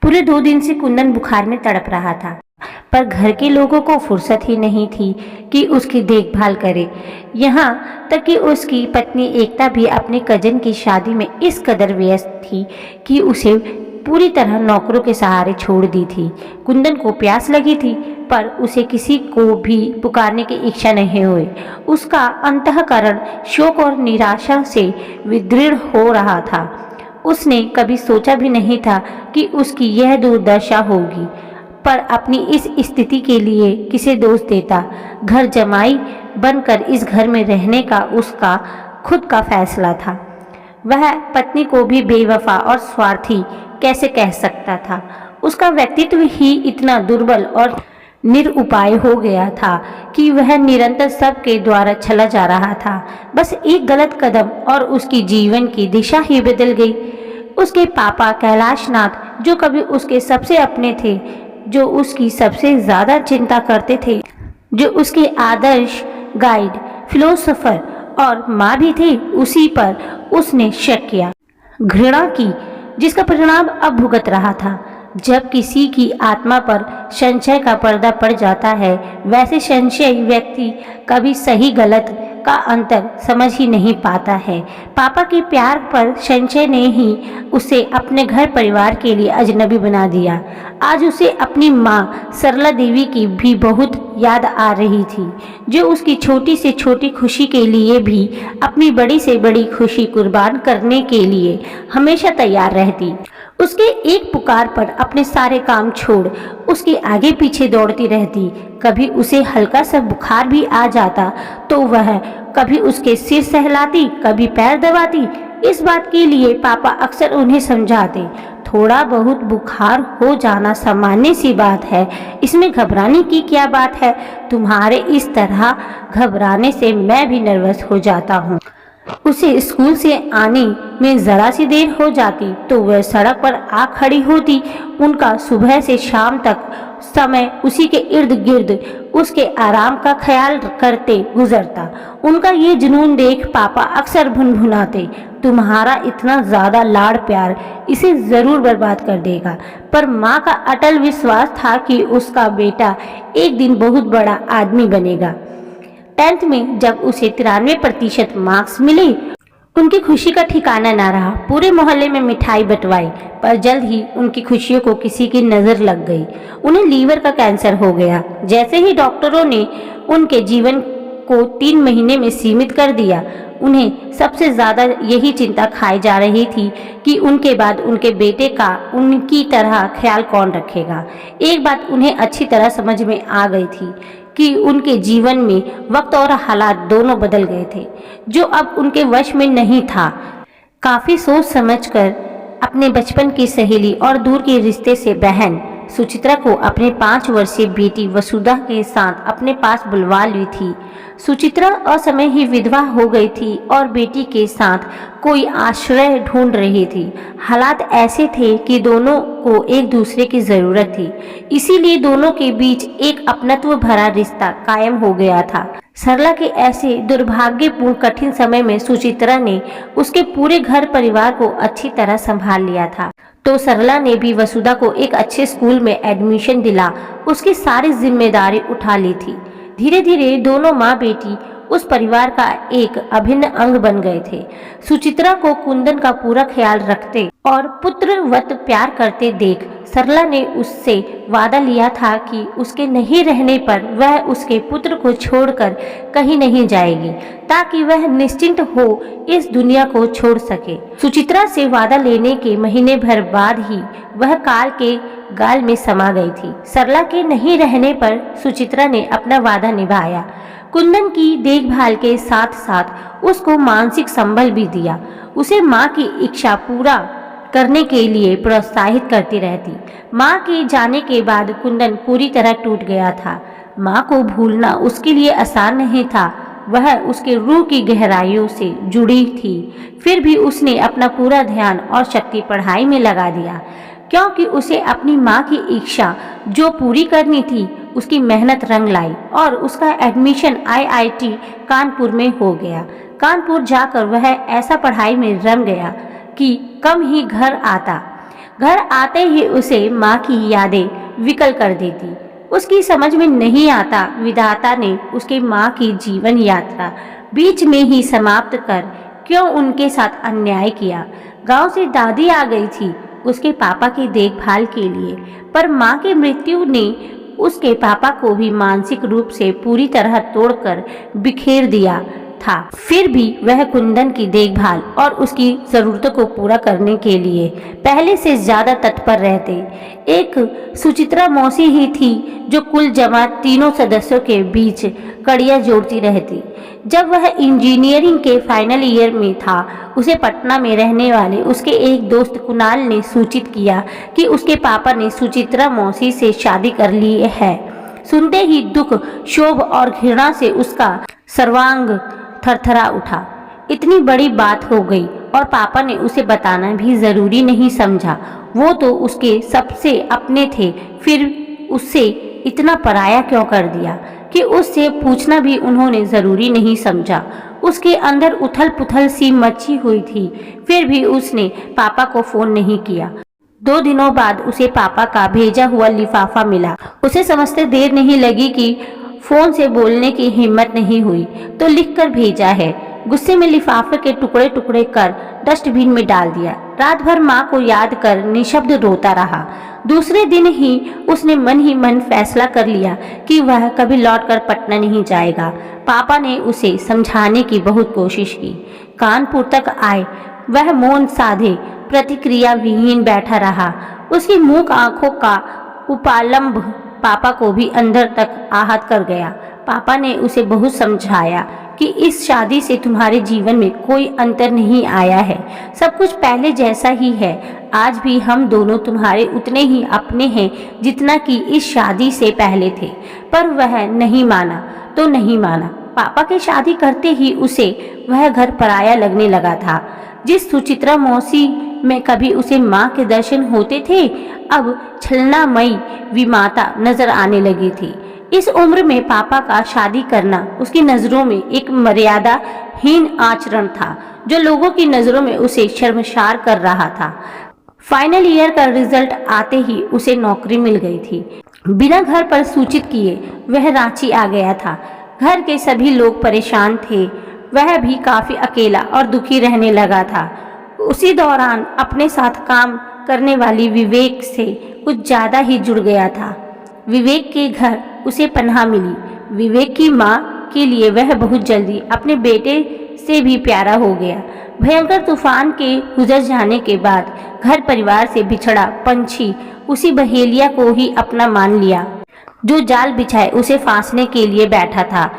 पूरे 2 दिन से कुंदन बुखार में तड़प रहा था, पर घर के लोगों को फुर्सत ही नहीं थी कि उसकी देखभाल करे। यहाँ तक कि उसकी पत्नी एकता भी अपने कजन की शादी में इस कदर व्यस्त थी कि उसे पूरी तरह नौकरों के सहारे छोड़ दी थी। कुंदन को प्यास लगी थी, पर उसे किसी को भी पुकारने की इच्छा नहीं हुई। उसका अंतःकरण शोक और निराशा से विदृढ़ हो रहा था। उसने कभी सोचा भी नहीं था कि उसकी यह दुर्दशा होगी, पर अपनी इस स्थिति के लिए किसे दोष देता। घर जमाई बनकर इस घर में रहने का उसका खुद का फैसला था। वह पत्नी को भी बेवफा और स्वार्थी कैसे कह सकता था। उसका व्यक्तित्व ही इतना दुर्बल और निरुपाय हो गया था कि वह निरंतर सबके द्वारा छला जा रहा था। बस एक गलत कदम और उसकी जीवन की दिशा ही बदल गई। उसके पापा कैलाशनाथ, जो कभी उसके सबसे अपने थे, जो उसकी सबसे ज्यादा चिंता करते थे, जो उसके आदर्श गाइड, फिलोसोफर और माँ भी थे, उसी पर उसने शक किया, घृणा की, जिसका परिणाम अब भुगत रहा था। जब किसी की आत्मा पर संशय का पर्दा पड़ जाता है, वैसे संशय व्यक्ति कभी सही गलत का अंतर समझ ही नहीं पाता है। पापा के प्यार पर संशय ने ही उसे अपने घर परिवार के लिए अजनबी बना दिया। आज उसे अपनी माँ सरला देवी की भी बहुत याद आ रही थी, जो उसकी छोटी से छोटी खुशी के लिए भी अपनी बड़ी से बड़ी खुशी कुर्बान करने के लिए हमेशा तैयार रहती। उसके एक पुकार पर अपने सारे काम छोड़ उसके आगे पीछे दौड़ती रहती। कभी उसे हल्का सा बुखार भी आ जाता तो वह कभी उसके सिर सहलाती, कभी पैर दबाती। इस बात के लिए पापा अक्सर उन्हें समझाते, थोड़ा बहुत बुखार हो जाना सामान्य सी बात है, इसमें घबराने की क्या बात है। तुम्हारे इस तरह घबराने से मैं भी नर्वस हो जाता हूँ। उसे स्कूल से आने में जरा सी देर हो जाती तो वह सड़क पर आ खड़ी होती। उनका सुबह से शाम तक समय उसी के इर्द गिर्द उसके आराम का ख्याल करते गुजरता। उनका ये जुनून देख पापा अक्सर भुनभुनाते, तुम्हारा इतना ज्यादा लाड़ प्यार इसे जरूर बर्बाद कर देगा। पर माँ का अटल विश्वास था कि उसका बेटा एक दिन बहुत बड़ा आदमी बनेगा। 10th में जब उसे 93% मार्क्स मिले, उनकी खुशी का ठिकाना ना रहा। पूरे मोहल्ले में मिठाई बंटवाई, पर जल्द ही उनकी खुशियों को किसी की नजर लग गई। उन्हें लीवर का कैंसर हो गया। जैसे ही डॉक्टरों ने उनके जीवन को 3 महीने में सीमित कर दिया, उन्हें सबसे ज्यादा यही चिंता खाई जा रही थी कि उनके बाद उनके बेटे का उनकी तरह ख्याल कौन रखेगा। एक बात उन्हें अच्छी तरह समझ में आ गई थी कि उनके जीवन में वक्त और हालात दोनों बदल गए थे, जो अब उनके वश में नहीं था। काफी सोच समझकर अपने बचपन की सहेली और दूर के रिश्ते से बहन सुचित्रा को अपने 5 वर्षीय बेटी वसुधा के साथ अपने पास बुलवा ली थी। सुचित्रा असमय ही विधवा हो गई थी और बेटी के साथ कोई आश्रय ढूंढ रही थी। हालात ऐसे थे कि दोनों को एक दूसरे की जरूरत थी, इसीलिए दोनों के बीच एक अपनत्व भरा रिश्ता कायम हो गया था। सरला के ऐसे दुर्भाग्यपूर्ण कठिन समय में सुचित्रा ने उसके पूरे घर परिवार को अच्छी तरह संभाल लिया था, तो सरला ने भी वसुधा को एक अच्छे स्कूल में एडमिशन दिला उसकी सारी जिम्मेदारी उठा ली थी। धीरे धीरे दोनों माँ बेटी उस परिवार का एक अभिन्न अंग बन गए थे। सुचित्रा को कुंदन का पूरा ख्याल रखते और पुत्रवत प्यार करते देख सरला ने उससे वादा लिया था कि उसके नहीं रहने पर वह उसके पुत्र को छोड़कर कहीं नहीं जाएगी, ताकि वह निश्चिंत हो इस दुनिया को छोड़ सके। सुचित्रा से वादा लेने के महीने भर बाद ही वह काल के गाल में समा गई थी। सरला के नहीं रहने पर सुचित्रा ने अपना वादा निभाया। कुंदन की देखभाल के साथ साथ उसको मानसिक संबल भी दिया। उसे माँ की इच्छा पूरा करने के लिए प्रोत्साहित करती रहती। माँ के जाने के बाद कुंदन पूरी तरह टूट गया था। माँ को भूलना उसके लिए आसान नहीं था। वह उसके रूह की गहराइयों से जुड़ी थी। फिर भी उसने अपना पूरा ध्यान और शक्ति पढ़ाई में लगा दिया, क्योंकि उसे अपनी माँ की इच्छा जो पूरी करनी थी, उसकी मेहनत रंग लाई और उसका एडमिशन IIT कानपुर में हो गया। कानपुर जाकर वह ऐसा पढ़ाई में रम गया कि कम ही घर आता। घर आते ही उसे माँ की यादें विकल कर देती। उसकी समझ में नहीं आता विधाता ने उसके माँ की जीवन यात्रा बीच में ही समाप्त कर क्यों उनके साथ अन्याय किया। गांव से दादी आ गई थी उसके पापा की देखभाल के लिए, पर माँ की मृत्यु ने उसके पापा को भी मानसिक रूप से पूरी तरह तोड़कर बिखेर दिया था। फिर भी वह कुंदन की देखभाल और उसकी जरूरतों को पूरा करने के लिए पहले से ज्यादा तत्पर रहते। एक सुचित्रा मौसी ही थी जो कुल जमा तीनों सदस्यों के बीच कड़ियां जोड़ती रहती। जब वह इंजीनियरिंग के फाइनल ईयर में था, उसे पटना में रहने वाले उसके एक दोस्त कुणाल ने सूचित किया कि उसके पापा ने सुचित्रा मौसी से शादी कर ली है। सुनते ही दुख, क्षोभ और घृणा से उसका सर्वांग थरथरा उठा। इतनी बड़ी बात हो गई और पापा ने उसे बताना भी जरूरी नहीं समझा। वो तो उसके सबसे अपने थे, फिर उससे इतना पराया क्यों कर दिया कि उससे पूछना भी उन्होंने जरूरी नहीं समझा। उसके अंदर उथल पुथल सी मची हुई थी, फिर भी उसने पापा को फोन नहीं किया। 2 दिनों बाद उसे पापा का भेजा हुआ लिफाफा मिला। उसे समझते देर नहीं लगी कि फोन से बोलने की हिम्मत नहीं हुई तो लिखकर भेजा है। गुस्से में लिफाफे के टुकड़े टुकड़े कर डस्टबिन में डाल दिया। रात भर माँ को याद कर निशब्द रोता रहा। दूसरे दिन ही उसने मन ही मन फैसला कर लिया कि वह कभी लौटकर पटना नहीं जाएगा। पापा ने उसे समझाने की बहुत कोशिश की। कानपुर तक आए, वह मौन साधे प्रतिक्रिया विहीन बैठा रहा। उसकी मूक आंखों का उपालंब पापा को भी अंदर तक आहत कर गया। पापा ने उसे बहुत समझाया कि इस शादी से तुम्हारे जीवन में कोई अंतर नहीं आया है, सब कुछ पहले जैसा ही है। आज भी हम दोनों तुम्हारे उतने ही अपने हैं जितना कि इस शादी से पहले थे। पर वह नहीं माना तो नहीं माना। पापा की शादी करते ही उसे वह घर पराया लगने लगा था। जिस सुचित्रा मौसी में कभी उसे माँ के दर्शन होते थे, अब छलनामयी विमाता नजर आने लगी थी। इस उम्र में पापा का शादी करना उसकी नजरों में एक मर्यादाहीन आचरण था जो लोगों की नजरों में उसे शर्मसार कर रहा था। फाइनल ईयर का रिजल्ट आते ही उसे नौकरी मिल गई थी। बिना घर पर सूचित किए वह रांची आ गया था। घर के सभी लोग परेशान थे। वह भी काफी अकेला और दुखी रहने लगा था। उसी दौरान अपने साथ काम करने वाली विवेक से कुछ ज्यादा ही जुड़ गया था। विवेक के घर उसे पनाह मिली। विवेक की माँ के लिए वह बहुत जल्दी अपने बेटे से भी प्यारा हो गया। भयंकर तूफान के गुजर जाने के बाद घर परिवार से बिछड़ा पंछी उसी बहेलिया को ही अपना मान लिया जो जाल बिछाए उसे फांसने के लिए बैठा था।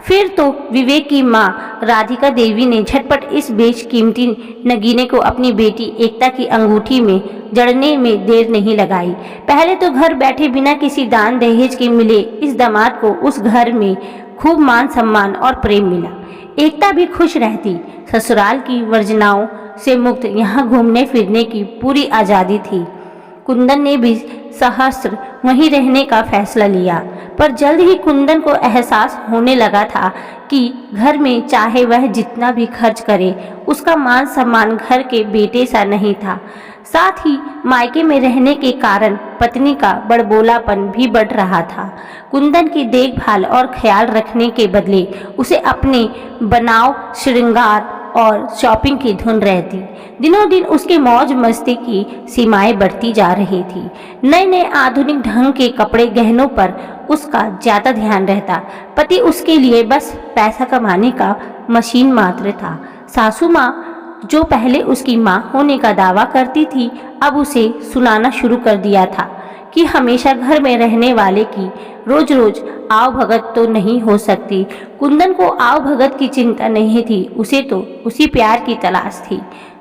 फिर तो विवेक की माँ राधिका देवी ने झटपट इस बेशकीमती नगीने को अपनी बेटी एकता की अंगूठी में जड़ने में देर नहीं लगाई। पहले तो घर बैठे बिना किसी दान दहेज के मिले इस दामाद को उस घर में खूब मान सम्मान और प्रेम मिला। एकता भी खुश रहती। ससुराल की वर्जनाओं से मुक्त यहाँ घूमने फिरने की पूरी आज़ादी थी। कुंदन ने भी सहस्त्र वहीं रहने का फैसला लिया, पर जल्द ही कुंदन को एहसास होने लगा था कि घर में चाहे वह जितना भी खर्च करे, उसका मान सम्मान घर के बेटे सा नहीं था। साथ ही मायके में रहने के कारण पत्नी का बड़बोलापन भी बढ़ रहा था। कुंदन की देखभाल और ख्याल रखने के बदले उसे अपने बनाव, श्रृंगार और शॉपिंग की धुन रहती। दिनों दिन उसके मौज मस्ती की सीमाएं बढ़ती जा रही थी। नए नए आधुनिक ढंग के कपड़े, गहनों पर उसका ज्यादा ध्यान रहता। पति उसके लिए बस पैसा कमाने का मशीन मात्र था। सासू माँ जो पहले उसकी माँ होने का दावा करती थी, अब उसे सुनाना शुरू कर दिया था कि हमेशा घर में रहने वाले की रोज रोज आव भगत तो नहीं हो सकती। कुंदन को आव भगत की चिंता नहीं थी, उसे तो उसी प्यार की तलाश थी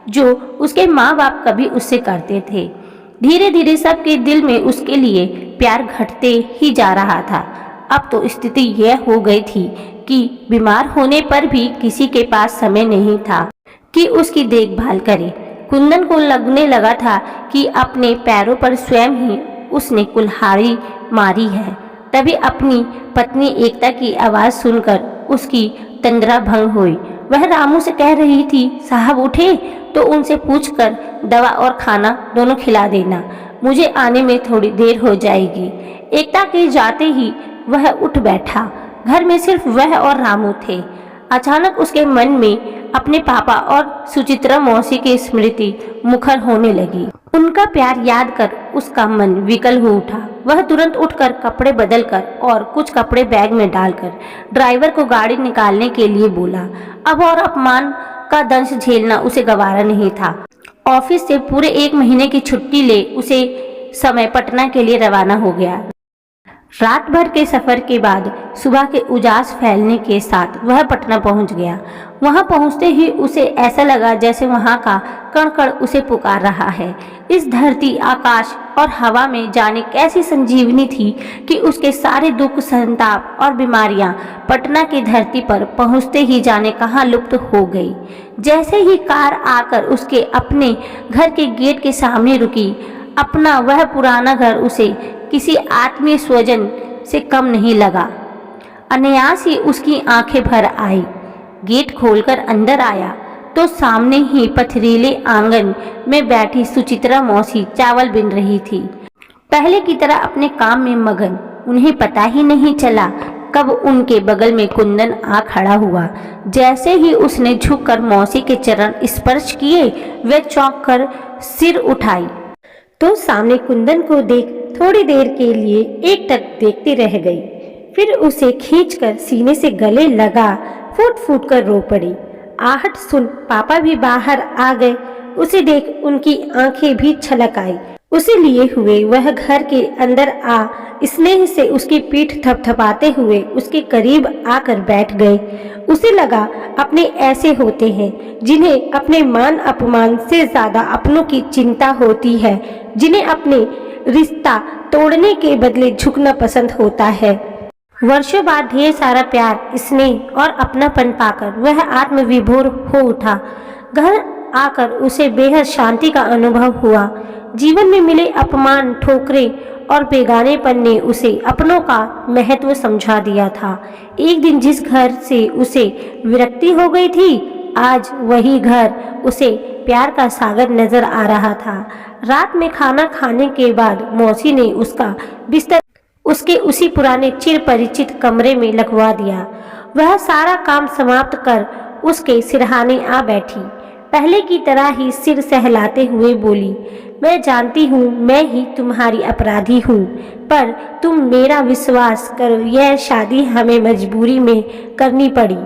जो उसके माँ बाप कभी उससे करते थे। धीरे धीरे सबके दिल में उसके लिए प्यार घटते ही जा रहा था। अब तो स्थिति यह हो गई थी कि बीमार होने पर भी किसी के पास समय नहीं था कि उसकी देखभाल करे। कुंदन को लगने लगा था कि अपने पैरों पर स्वयं ही उसने कुल्हाड़ी मारी है। तभी अपनी पत्नी एकता की आवाज सुनकर उसकी तंद्रा भंग हुई। वह रामू से कह रही थी, साहब उठे तो उनसे पूछकर दवा और खाना दोनों खिला देना। मुझे आने में थोड़ी देर हो जाएगी। एकता के जाते ही वह उठ बैठा। घर में सिर्फ वह और रामू थे। अचानक उसके मन में अपने पापा और सुचित्रा मौसी की स्मृति मुखर होने लगी। उनका प्यार याद कर उसका मन विकल हो उठा। वह तुरंत उठकर कपड़े बदलकर और कुछ कपड़े बैग में डालकर ड्राइवर को गाड़ी निकालने के लिए बोला। अब और अपमान का दंश झेलना उसे गवारा नहीं था। ऑफिस से पूरे 1 महीने की छुट्टी ले उसे समय पटना के लिए रवाना हो गया। रात भर के सफर के बाद सुबह के उजास फैलने के साथ वह पटना पहुंच गया। वहां पहुंचते ही उसे ऐसा लगा जैसे वहां का कण कण उसे पुकार रहा है। इस धरती, आकाश और हवा में जाने कैसी संजीवनी थी कि उसके सारे दुख, संताप और बीमारियां पटना की धरती पर पहुंचते ही जाने कहां लुप्त हो गई। जैसे ही कार आकर उसके अपने घर के गेट के सामने रुकी, अपना वह पुराना घर उसे किसी आत्मीय स्वजन से कम नहीं लगा। अनायास ही उसकी आंखें भर आई। गेट खोलकर अंदर आया तो सामने ही पथरीले आंगन में बैठी सुचित्रा मौसी चावल बिन रही थी। पहले की तरह अपने काम में मगन। उन्हें पता ही नहीं चला कब उनके बगल में कुंदन आ खड़ा हुआ। जैसे ही उसने झुककर मौसी के चरण स्पर्श किए, वे चौंक कर सिर उठाई तो सामने कुंदन को देख थोड़ी देर के लिए एकटक देखती रह गई। फिर उसे खींचकर सीने से गले लगा फूट फूट कर रो पड़ी। आहट सुन पापा भी बाहर आ गए। उसे देख उनकी आंखें भी छलक आई। उसे लिए हुए वह घर के अंदर आ स्नेह से उसकी पीठ थपथपाते हुए उसके करीब आकर बैठ गए। उसे लगा अपने ऐसे होते हैं जिन्हें अपने मान अपमान से ज्यादा अपनों की चिंता होती है, जिन्हें अपने रिश्ता तोड़ने के बदले झुकना पसंद होता है। वर्षों बाद ढेर सारा प्यार, स्नेह और अपनापन पाकर वह आत्मविभोर हो उठा। घर आकर उसे बेहद शांति का अनुभव हुआ। जीवन में मिले अपमान, ठोकरें और बेगानेपन ने उसे अपनों का महत्व समझा दिया था। एक दिन जिस घर से उसे विरक्ति हो गई थी, आज वही घर उसे प्यार का सागर नजर आ रहा था। रात में खाना खाने के बाद मौसी ने उसका बिस्तर उसके उसी पुराने चिर परिचित कमरे में लगवा दिया। वह सारा काम समाप्त कर उसके सिरहाने आ बैठी। पहले की तरह ही सिर सहलाते हुए बोली, मैं जानती हूँ मैं ही तुम्हारी अपराधी हूँ, पर तुम मेरा विश्वास करो, यह शादी हमें मजबूरी में करनी पड़ी।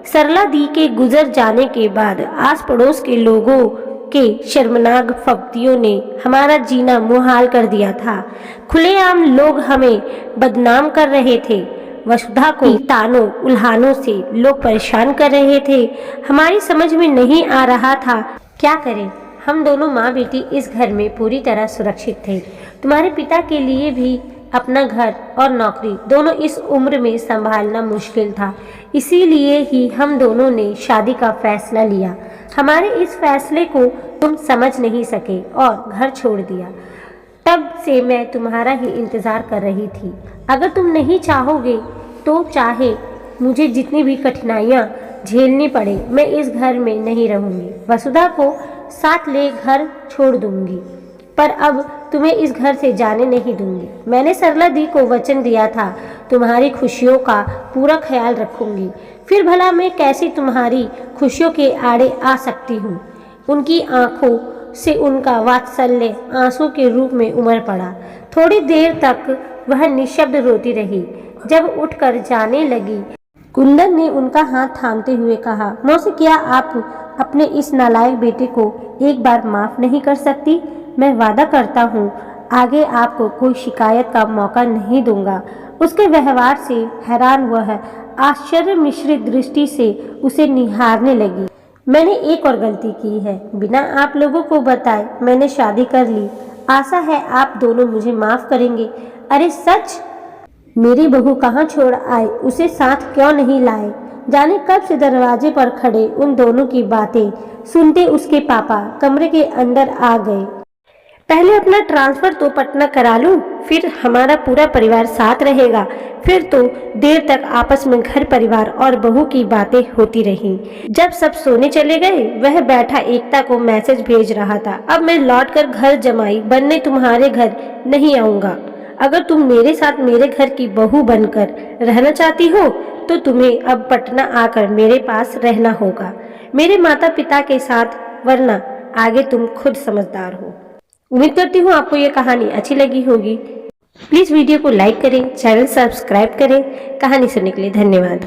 सरला दी के गुजर जाने के बाद आस पड़ोस के लोगों के शर्मनाक फब्तियों ने हमारा जीना मुहाल कर दिया था। खुलेआम लोग हमें बदनाम कर रहे थे। वसुधा को तानों उल्हानों से लोग परेशान कर रहे थे। हमारी समझ में नहीं आ रहा था क्या करें। हम दोनों माँ बेटी इस घर में पूरी तरह सुरक्षित थे। तुम्हारे पिता के लिए भी अपना घर और नौकरी दोनों इस उम्र में संभालना मुश्किल था। इसीलिए ही हम दोनों ने शादी का फैसला लिया। हमारे इस फैसले को तुम समझ नहीं सके और घर छोड़ दिया। तब से मैं तुम्हारा ही इंतजार कर रही थी। अगर तुम नहीं चाहोगे तो चाहे मुझे जितनी भी कठिनाइयाँ झेलनी पड़े, मैं इस घर में नहीं रहूँगी। वसुधा को साथ ले घर छोड़ दूंगी, पर अब तुम्हें इस घर से जाने नहीं दूंगी। मैंने सरला दी को वचन दिया था तुम्हारी खुशियों का पूरा ख्याल रखूंगी। फिर भला मैं कैसे तुम्हारी खुशियों के आड़े आ सकती हूँ। उनकी आंखों से उनका वात्सल्य आंसू के रूप में उमड़ पड़ा। थोड़ी देर तक वह निशब्द रोती रही। जब उठकर जाने लगी, कुंदन ने उनका हाथ थामते हुए कहा, मौसी क्या आप अपने इस नालायक बेटे को एक बार माफ नहीं कर सकती? मैं वादा करता हूँ आगे आपको कोई शिकायत का मौका नहीं दूंगा। उसके व्यवहार से हैरान वह आश्चर्य मिश्रित दृष्टि से उसे निहारने लगी। मैंने एक और गलती की है। बिना आप लोगों को बताए मैंने शादी कर ली। आशा है आप दोनों मुझे माफ करेंगे। अरे सच? मेरी बहू कहाँ छोड़ आए, उसे साथ क्यों नहीं लाए? जाने कब से दरवाजे पर खड़े उन दोनों की बातें सुनते उसके पापा कमरे के अंदर आ गए। पहले अपना ट्रांसफर तो पटना करा लूं, फिर हमारा पूरा परिवार साथ रहेगा। फिर तो देर तक आपस में घर परिवार और बहू की बातें होती रहीं। जब सब सोने चले गए, वह बैठा एकता को मैसेज भेज रहा था। अब मैं लौटकर घर जमाई बनने तुम्हारे घर नहीं आऊंगा। अगर तुम मेरे साथ मेरे घर की बहू बनकर रहना चाहती हो तो तुम्हें अब पटना आकर मेरे पास रहना होगा, मेरे माता पिता के साथ, वरना आगे तुम खुद समझदार हो। उम्मीद करती हूँ आपको ये कहानी अच्छी लगी होगी। प्लीज वीडियो को लाइक करें, चैनल सब्सक्राइब करें। कहानी सुनने के लिए धन्यवाद।